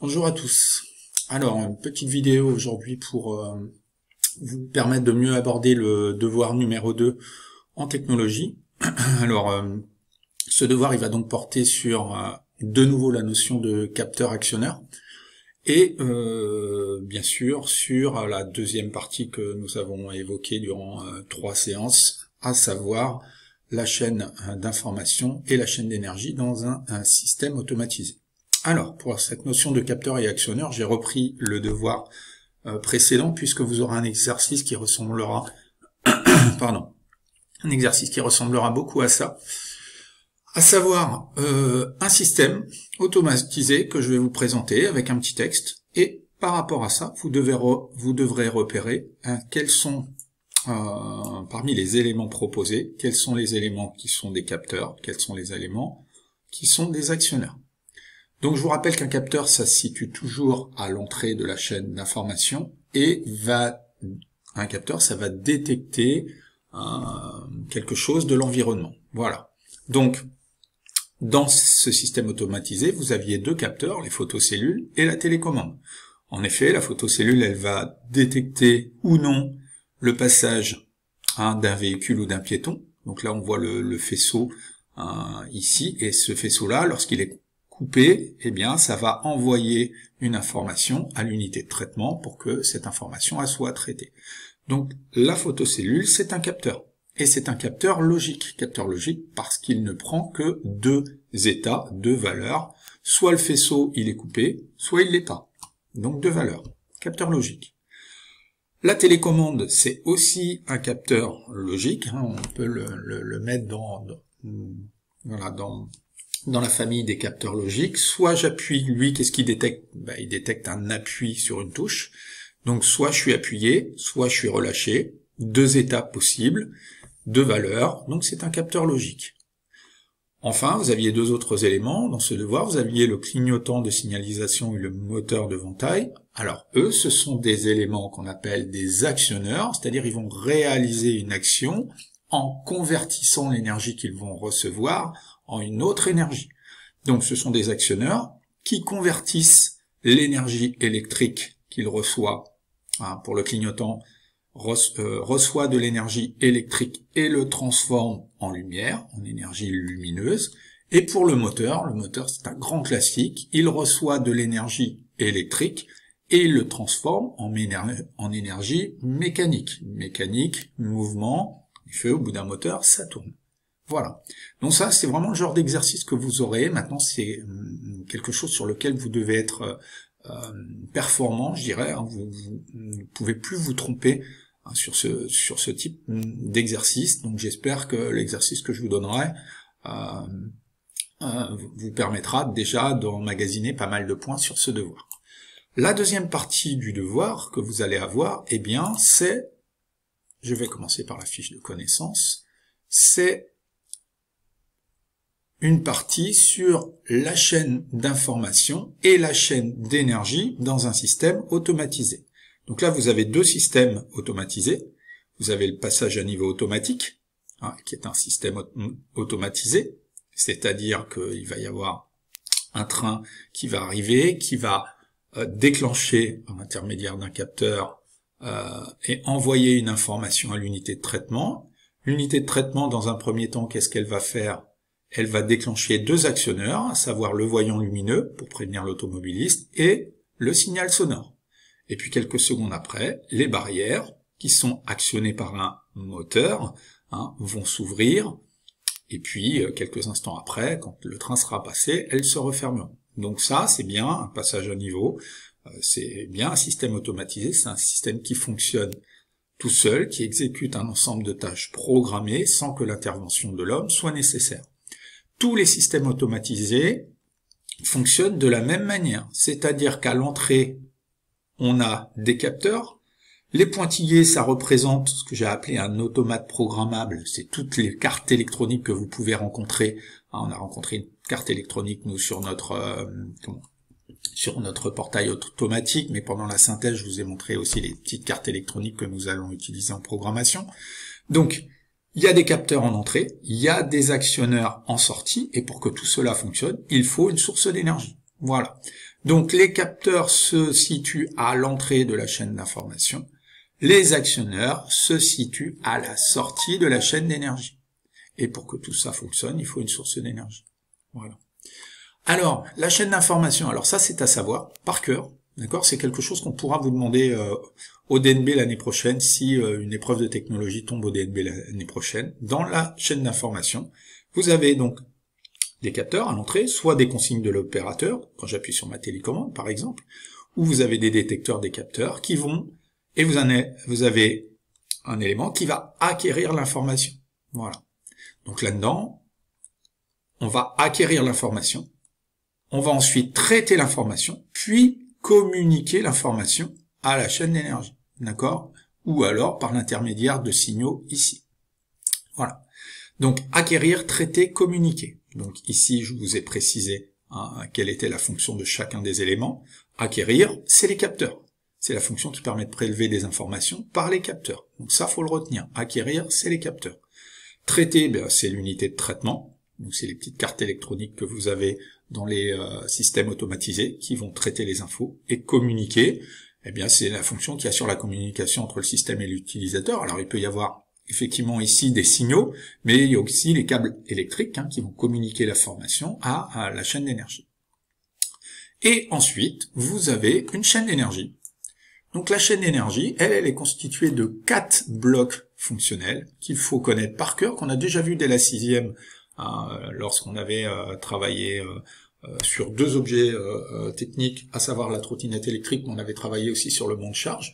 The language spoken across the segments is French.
Bonjour à tous. Alors, une petite vidéo aujourd'hui pour vous permettre de mieux aborder le devoir numéro 2 en technologie. Alors, ce devoir, il va donc porter sur, de nouveau, la notion de capteur-actionneur et, bien sûr, sur la deuxième partie que nous avons évoquée durant 3 séances, à savoir la chaîne d'information et la chaîne d'énergie dans un système automatisé. Alors, pour cette notion de capteur et actionneur, j'ai repris le devoir précédent puisque vous aurez un exercice qui ressemblera, un exercice qui ressemblera beaucoup à ça, à savoir un système automatisé que je vais vous présenter avec un petit texte, et par rapport à ça, vous devrez repérer quels sont, parmi les éléments proposés, quels sont les éléments qui sont des capteurs, quels sont les éléments qui sont des actionneurs. Donc je vous rappelle qu'un capteur, ça se situe toujours à l'entrée de la chaîne d'information et un capteur, ça va détecter quelque chose de l'environnement. Voilà. Donc, dans ce système automatisé, vous aviez deux capteurs, les photocellules et la télécommande. En effet, la photocellule, elle va détecter ou non le passage d'un véhicule ou d'un piéton. Donc là, on voit le faisceau ici, et ce faisceau-là, lorsqu'il est coupé, eh bien, ça va envoyer une information à l'unité de traitement pour que cette information soit traitée. Donc, la photocellule, c'est un capteur. Et c'est un capteur logique. Capteur logique parce qu'il ne prend que deux états, deux valeurs. Soit le faisceau, il est coupé, soit il l'est pas. Donc, deux valeurs. Capteur logique. La télécommande, c'est aussi un capteur logique. On peut le mettre dans la famille des capteurs logiques. Soit j'appuie, lui, qu'est-ce qu'il détecte? Il détecte un appui sur une touche. Donc soit je suis appuyé, soit je suis relâché. Deux états possibles, deux valeurs. Donc c'est un capteur logique. Enfin, vous aviez deux autres éléments dans ce devoir. Vous aviez le clignotant de signalisation et le moteur de ventaille. Alors eux, ce sont des éléments qu'on appelle des actionneurs, c'est-à-dire ils vont réaliser une action en convertissant l'énergie qu'ils vont recevoir en une autre énergie. Donc ce sont des actionneurs qui convertissent l'énergie électrique qu'ils reçoivent. Pour le clignotant, reçoit de l'énergie électrique et le transforme en lumière, en énergie lumineuse. Et pour le moteur c'est un grand classique, il reçoit de l'énergie électrique et il le transforme en énergie mécanique. Mécanique, mouvement, il fait au bout d'un moteur, ça tourne. Voilà. Donc ça, c'est vraiment le genre d'exercice que vous aurez. Maintenant, c'est quelque chose sur lequel vous devez être performant, je dirais. Vous ne pouvez plus vous tromper sur ce type d'exercice. Donc j'espère que l'exercice que je vous donnerai vous permettra déjà d'emmagasiner pas mal de points sur ce devoir. La deuxième partie du devoir que vous allez avoir, eh bien, c'est, je vais commencer par la fiche de connaissances, c'est une partie sur la chaîne d'information et la chaîne d'énergie dans un système automatisé. Donc là, vous avez deux systèmes automatisés. Vous avez le passage à niveau automatique, qui est un système automatisé, c'est-à-dire qu'il va y avoir un train qui va arriver, qui va déclencher par l'intermédiaire d'un capteur et envoyer une information à l'unité de traitement. L'unité de traitement, dans un premier temps, qu'est-ce qu'elle va faire? Elle va déclencher deux actionneurs, à savoir le voyant lumineux, pour prévenir l'automobiliste, et le signal sonore. Et puis quelques secondes après, les barrières, qui sont actionnées par un moteur, vont s'ouvrir, et puis quelques instants après, quand le train sera passé, elles se refermeront. Donc ça, c'est bien un passage à niveau, c'est bien un système automatisé, c'est un système qui fonctionne tout seul, qui exécute un ensemble de tâches programmées sans que l'intervention de l'homme soit nécessaire. Tous les systèmes automatisés fonctionnent de la même manière, c'est-à-dire qu'à l'entrée, on a des capteurs. Les pointillés, ça représente ce que j'ai appelé un automate programmable, c'est toutes les cartes électroniques que vous pouvez rencontrer. On a rencontré une carte électronique, nous, sur notre portail automatique, mais pendant la synthèse, je vous ai montré aussi les petites cartes électroniques que nous allons utiliser en programmation. Donc, il y a des capteurs en entrée, il y a des actionneurs en sortie, et pour que tout cela fonctionne, il faut une source d'énergie. Voilà. Donc les capteurs se situent à l'entrée de la chaîne d'information. Les actionneurs se situent à la sortie de la chaîne d'énergie. Et pour que tout ça fonctionne, il faut une source d'énergie. Voilà. Alors, la chaîne d'information, alors ça c'est à savoir, par cœur, d'accord, c'est quelque chose qu'on pourra vous demander au DNB l'année prochaine, si une épreuve de technologie tombe au DNB l'année prochaine. Dans la chaîne d'information, vous avez donc des capteurs à l'entrée, soit des consignes de l'opérateur, quand j'appuie sur ma télécommande par exemple, ou vous avez des détecteurs des capteurs qui vont, et vous avez un élément qui va acquérir l'information. Voilà. Donc là-dedans, on va acquérir l'information, on va ensuite traiter l'information, puis communiquer l'information à la chaîne d'énergie, d'accord? Ou alors par l'intermédiaire de signaux ici. Voilà. Donc acquérir, traiter, communiquer. Donc ici, je vous ai précisé quelle était la fonction de chacun des éléments. Acquérir, c'est les capteurs. C'est la fonction qui permet de prélever des informations par les capteurs. Donc ça, faut le retenir. Acquérir, c'est les capteurs. Traiter, c'est l'unité de traitement. Donc c'est les petites cartes électroniques que vous avez dans les systèmes automatisés qui vont traiter les infos. Et communiquer, c'est la fonction qui assure la communication entre le système et l'utilisateur. Alors il peut y avoir effectivement ici des signaux, mais il y a aussi les câbles électriques qui vont communiquer l'information à la chaîne d'énergie. Et ensuite, vous avez une chaîne d'énergie. Donc la chaîne d'énergie, elle est constituée de 4 blocs fonctionnels qu'il faut connaître par cœur, qu'on a déjà vu dès la 6e, lorsqu'on avait travaillé sur 2 objets techniques, à savoir la trottinette électrique, mais on avait travaillé aussi sur le banc de charge.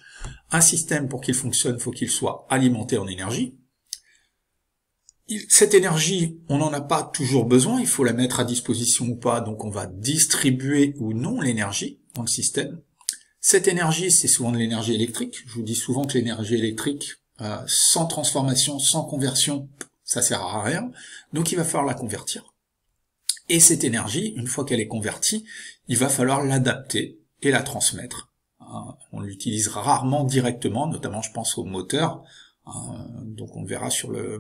Un système, pour qu'il fonctionne, faut qu'il soit alimenté en énergie. Cette énergie, on n'en a pas toujours besoin, il faut la mettre à disposition ou pas, donc on va distribuer ou non l'énergie dans le système. Cette énergie, c'est souvent de l'énergie électrique. Je vous dis souvent que l'énergie électrique, sans transformation, sans conversion, ça sert à rien. Donc il va falloir la convertir. Et cette énergie, une fois qu'elle est convertie, il va falloir l'adapter et la transmettre. On l'utilise rarement directement, notamment je pense au moteur. Donc on le verra sur le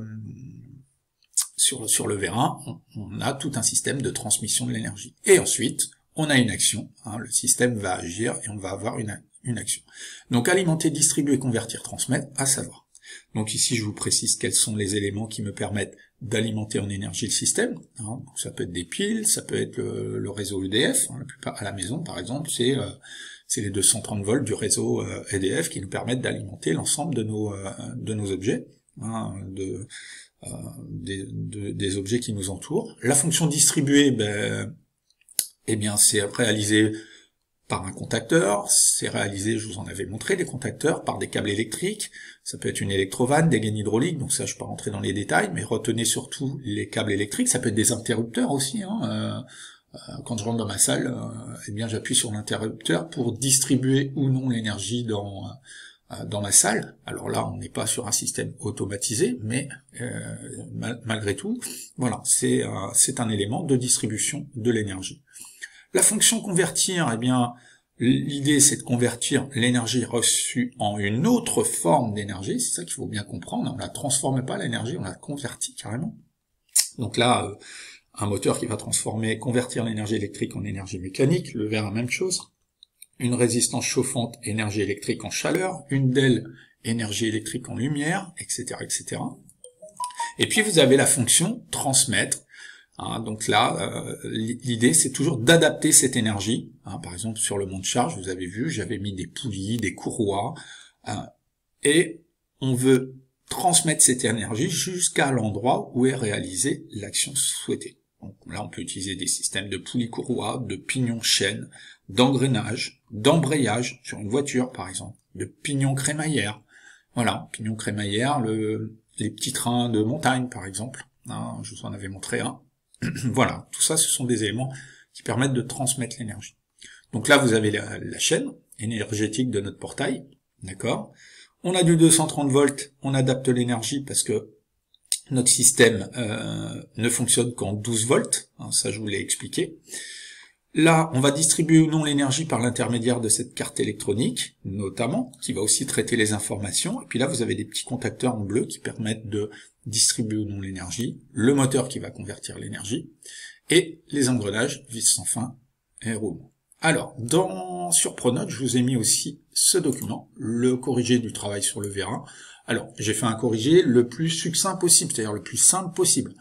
vérin, on a tout un système de transmission de l'énergie. Et ensuite, on a une action, le système va agir et on va avoir une action. Donc alimenter, distribuer, convertir, transmettre, à savoir. Donc ici, je vous précise quels sont les éléments qui me permettent d'alimenter en énergie le système. Donc ça peut être des piles, ça peut être le réseau EDF. La plupart à la maison, par exemple, c'est les 230 volts du réseau EDF qui nous permettent d'alimenter l'ensemble de nos objets, des objets qui nous entourent. La fonction distribuer, c'est réalisé par un contacteur, c'est réalisé, je vous en avais montré, les contacteurs, par des câbles électriques, ça peut être une électrovanne, des gaines hydrauliques, donc ça je peux rentrer dans les détails, mais retenez surtout les câbles électriques, ça peut être des interrupteurs aussi, quand je rentre dans ma salle, j'appuie sur l'interrupteur pour distribuer ou non l'énergie dans ma salle. Alors là, on n'est pas sur un système automatisé, mais malgré tout, voilà, c'est un élément de distribution de l'énergie. La fonction convertir, l'idée c'est de convertir l'énergie reçue en une autre forme d'énergie, c'est ça qu'il faut bien comprendre, on la transforme pas l'énergie, on la convertit carrément. Donc là, un moteur qui va convertir l'énergie électrique en énergie mécanique, le verre, la même chose. Une résistance chauffante, énergie électrique en chaleur, une DEL, énergie électrique en lumière, etc., etc. Et puis vous avez la fonction transmettre. Donc là, l'idée c'est toujours d'adapter cette énergie. Par exemple, sur le banc de charge, vous avez vu, j'avais mis des poulies, des courroies, et on veut transmettre cette énergie jusqu'à l'endroit où est réalisée l'action souhaitée. Donc là, on peut utiliser des systèmes de poulies-courroies, de pignons-chaînes, d'engrenage, d'embrayage sur une voiture par exemple, de pignons crémaillère. Voilà, pignons crémaillère, les petits trains de montagne par exemple. Je vous en avais montré un. Voilà, tout ça, ce sont des éléments qui permettent de transmettre l'énergie. Donc là, vous avez la chaîne énergétique de notre portail, d'accord? On a du 230 volts, on adapte l'énergie parce que notre système ne fonctionne qu'en 12 volts, ça je vous l'ai expliqué. Là, on va distribuer ou non l'énergie par l'intermédiaire de cette carte électronique, notamment, qui va aussi traiter les informations. Et puis là, vous avez des petits contacteurs en bleu qui permettent de distribuer ou non l'énergie, le moteur qui va convertir l'énergie, et les engrenages vis sans fin et roulement. Alors, sur Pronote, je vous ai mis aussi ce document, le corrigé du travail sur le vérin. Alors, j'ai fait un corrigé le plus succinct possible, c'est-à-dire le plus simple possible.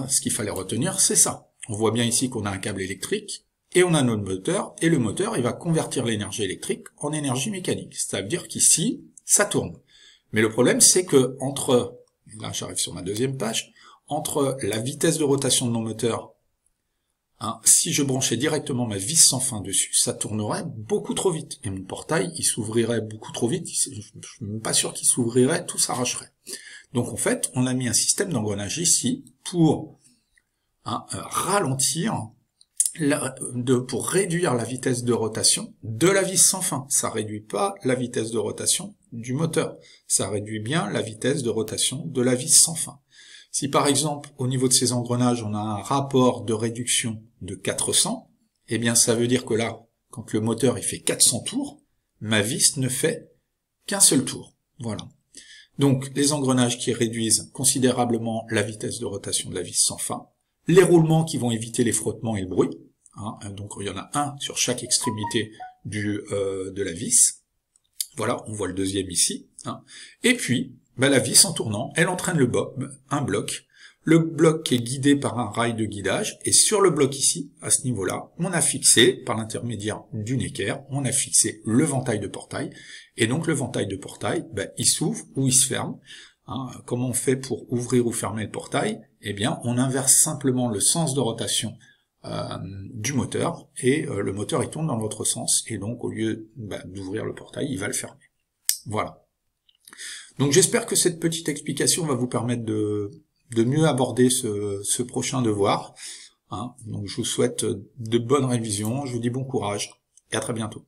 Ce qu'il fallait retenir, c'est ça. On voit bien ici qu'on a un câble électrique, et on a notre moteur, et le moteur, il va convertir l'énergie électrique en énergie mécanique. Ça veut dire qu'ici, ça tourne. Mais le problème, c'est que là j'arrive sur ma deuxième page, entre la vitesse de rotation de mon moteur, si je branchais directement ma vis sans fin dessus, ça tournerait beaucoup trop vite. Et mon portail, il s'ouvrirait beaucoup trop vite, je ne suis même pas sûr qu'il s'ouvrirait, tout s'arracherait. Donc en fait, on a mis un système d'engrenage ici pour ralentir, pour réduire la vitesse de rotation de la vis sans fin. Ça réduit pas la vitesse de rotation du moteur, ça réduit bien la vitesse de rotation de la vis sans fin. Si par exemple, au niveau de ces engrenages, on a un rapport de réduction de 400, eh bien ça veut dire que là, quand le moteur il fait 400 tours, ma vis ne fait qu'un seul tour. Voilà. Donc les engrenages qui réduisent considérablement la vitesse de rotation de la vis sans fin, les roulements qui vont éviter les frottements et le bruit, donc il y en a un sur chaque extrémité de la vis. Voilà, on voit le deuxième ici. Et puis, la vis en tournant, elle entraîne un bloc. Le bloc qui est guidé par un rail de guidage, et sur le bloc ici, à ce niveau-là, on a fixé, par l'intermédiaire d'une équerre, on a fixé le ventail de portail, et donc le ventail de portail, il s'ouvre ou il se ferme. Comment on fait pour ouvrir ou fermer le portail? Eh bien, on inverse simplement le sens de rotation du moteur, et le moteur il tourne dans l'autre sens, et donc au lieu d'ouvrir le portail, il va le fermer. Voilà. Donc j'espère que cette petite explication va vous permettre de mieux aborder ce prochain devoir. Donc je vous souhaite de bonnes révisions, je vous dis bon courage, et à très bientôt.